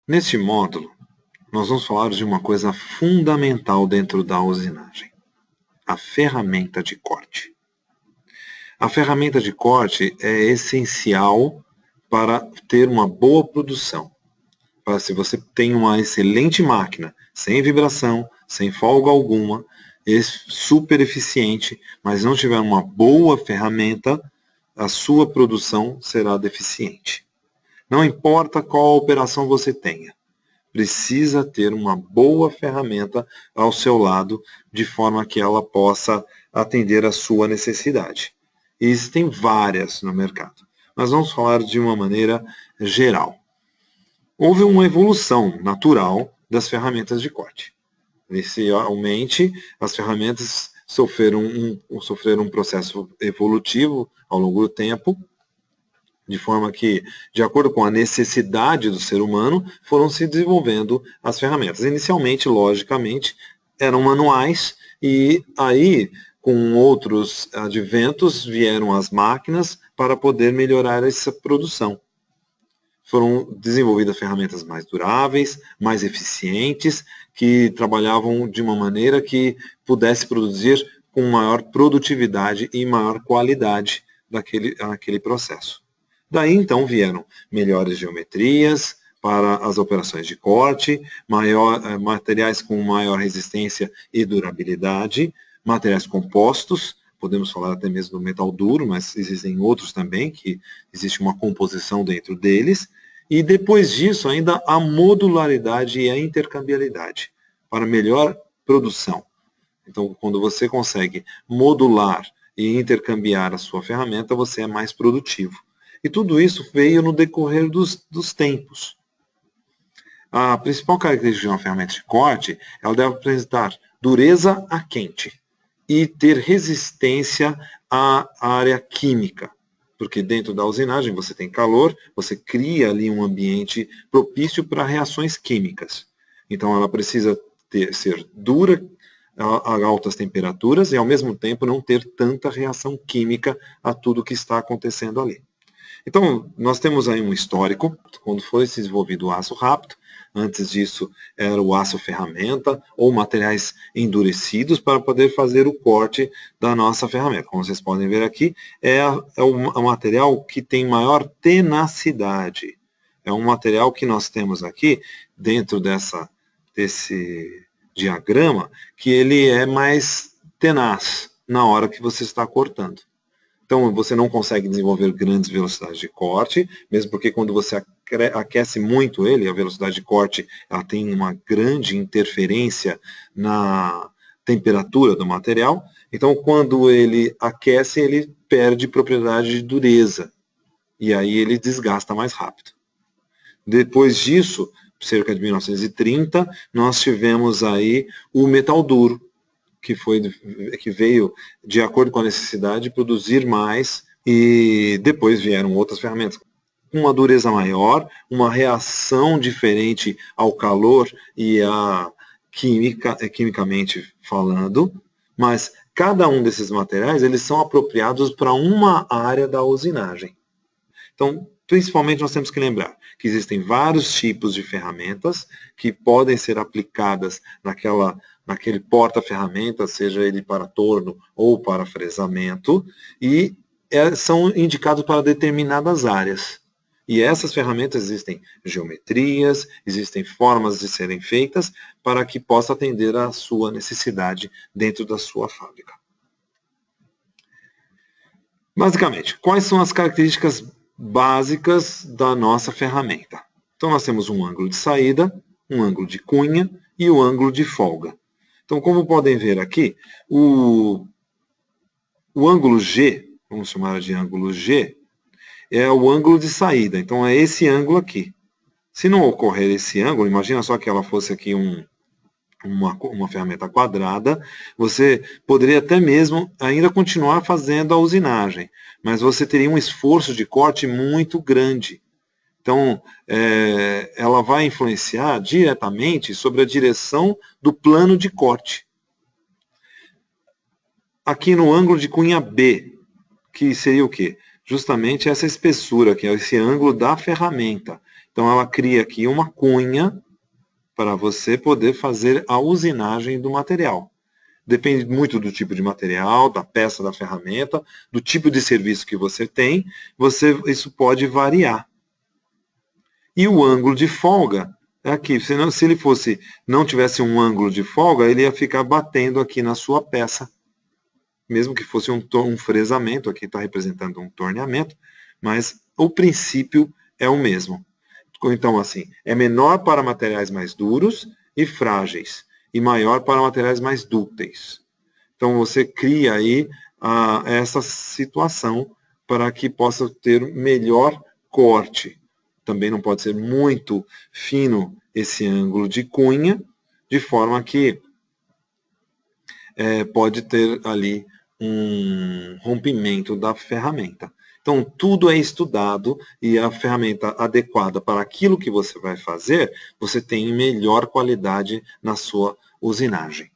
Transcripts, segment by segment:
Neste módulo, nós vamos falar de uma coisa fundamental dentro da usinagem: a ferramenta de corte. A ferramenta de corte é essencial para ter uma boa produção. Se você tem uma excelente máquina, sem vibração, sem folga alguma, super eficiente, mas não tiver uma boa ferramenta, a sua produção será deficiente. Não importa qual operação você tenha, precisa ter uma boa ferramenta ao seu lado, de forma que ela possa atender a sua necessidade. E existem várias no mercado, mas vamos falar de uma maneira geral. Houve uma evolução natural das ferramentas de corte. Inicialmente, as ferramentas sofreram um processo evolutivo ao longo do tempo, de forma que, de acordo com a necessidade do ser humano, foram se desenvolvendo as ferramentas. Inicialmente, logicamente, eram manuais, e aí, com outros adventos, vieram as máquinas para poder melhorar essa produção. Foram desenvolvidas ferramentas mais duráveis, mais eficientes, que trabalhavam de uma maneira que pudesse produzir com maior produtividade e maior qualidade naquele processo. Daí, então, vieram melhores geometrias para as operações de corte, materiais com maior resistência e durabilidade, materiais compostos, podemos falar até mesmo do metal duro, mas existem outros também, que existe uma composição dentro deles. E depois disso, ainda a modularidade e a intercambiabilidade, para melhor produção. Então, quando você consegue modular e intercambiar a sua ferramenta, você é mais produtivo. E tudo isso veio no decorrer dos tempos. A principal característica de uma ferramenta de corte, ela deve apresentar dureza a quente e ter resistência à área química. Porque dentro da usinagem você tem calor, você cria ali um ambiente propício para reações químicas. Então ela precisa ser dura a altas temperaturas e ao mesmo tempo não ter tanta reação química a tudo que está acontecendo ali. Então, nós temos aí um histórico, quando foi desenvolvido o aço rápido. Antes disso, era o aço ferramenta ou materiais endurecidos para poder fazer o corte da nossa ferramenta. Como vocês podem ver aqui, é o material que tem maior tenacidade. É um material que nós temos aqui, dentro desse diagrama, que ele é mais tenaz na hora que você está cortando. Então, você não consegue desenvolver grandes velocidades de corte, mesmo porque quando você aquece muito ele, a velocidade de corte ela tem uma grande interferência na temperatura do material. Então, quando ele aquece, ele perde propriedade de dureza. E aí ele desgasta mais rápido. Depois disso, cerca de 1930, nós tivemos aí o metal duro, que veio de acordo com a necessidade de produzir mais, e depois vieram outras ferramentas com uma dureza maior, uma reação diferente ao calor e a quimicamente falando, mas cada um desses materiais eles são apropriados para uma área da usinagem. Então, principalmente nós temos que lembrar que existem vários tipos de ferramentas que podem ser aplicadas naquele porta-ferramenta, seja ele para torno ou para fresamento, e são indicados para determinadas áreas. E essas ferramentas existem geometrias, existem formas de serem feitas para que possa atender à sua necessidade dentro da sua fábrica. Basicamente, quais são as características básicas da nossa ferramenta? Então, nós temos um ângulo de saída, um ângulo de cunha e o ângulo de folga. Então, como podem ver aqui, o ângulo G, vamos chamar de ângulo G, é o ângulo de saída. Então, é esse ângulo aqui. Se não ocorrer esse ângulo, imagina só que ela fosse aqui uma ferramenta quadrada, você poderia até mesmo ainda continuar fazendo a usinagem, mas você teria um esforço de corte muito grande. Então, ela vai influenciar diretamente sobre a direção do plano de corte. Aqui no ângulo de cunha B, que seria o quê? Justamente essa espessura, que é esse ângulo da ferramenta. Então, ela cria aqui uma cunha para você poder fazer a usinagem do material. Depende muito do tipo de material, da peça da ferramenta, do tipo de serviço que você tem, isso pode variar. E o ângulo de folga é aqui. Se ele não tivesse um ângulo de folga, ele ia ficar batendo aqui na sua peça. Mesmo que fosse um fresamento, aqui está representando um torneamento, mas o princípio é o mesmo. Então, assim, é menor para materiais mais duros e frágeis, e maior para materiais mais dúcteis. Então, você cria aí essa situação para que possa ter melhor corte. Também não pode ser muito fino esse ângulo de cunha, de forma que pode ter ali um rompimento da ferramenta. Então, tudo é estudado e a ferramenta adequada para aquilo que você vai fazer, você tem melhor qualidade na sua usinagem.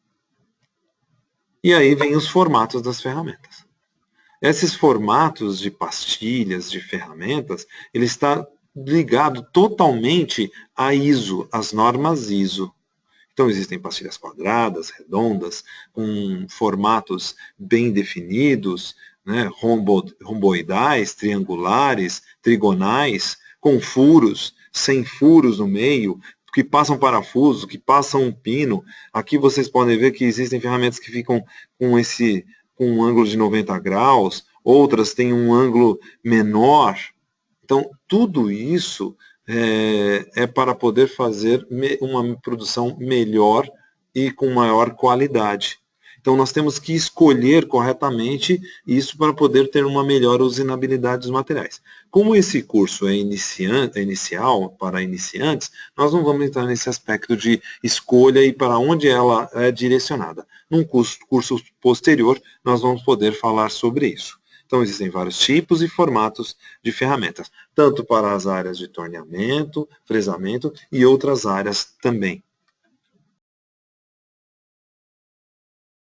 E aí vem os formatos das ferramentas. Esses formatos de pastilhas, de ferramentas, ele está ligado totalmente à ISO, às normas ISO. Então, existem pastilhas quadradas, redondas, com formatos bem definidos, né, romboidais, triangulares, trigonais, com furos, sem furos no meio, que passam parafuso, que passam um pino. Aqui vocês podem ver que existem ferramentas que ficam com um ângulo de 90 graus, outras têm um ângulo menor. Então, tudo isso é para poder fazer uma produção melhor e com maior qualidade. Então, nós temos que escolher corretamente isso para poder ter uma melhor usinabilidade dos materiais. Como esse curso é inicial, para iniciantes, nós não vamos entrar nesse aspecto de escolha e para onde ela é direcionada. Num curso posterior, nós vamos poder falar sobre isso. Então, existem vários tipos e formatos de ferramentas, tanto para as áreas de torneamento, fresamento e outras áreas também.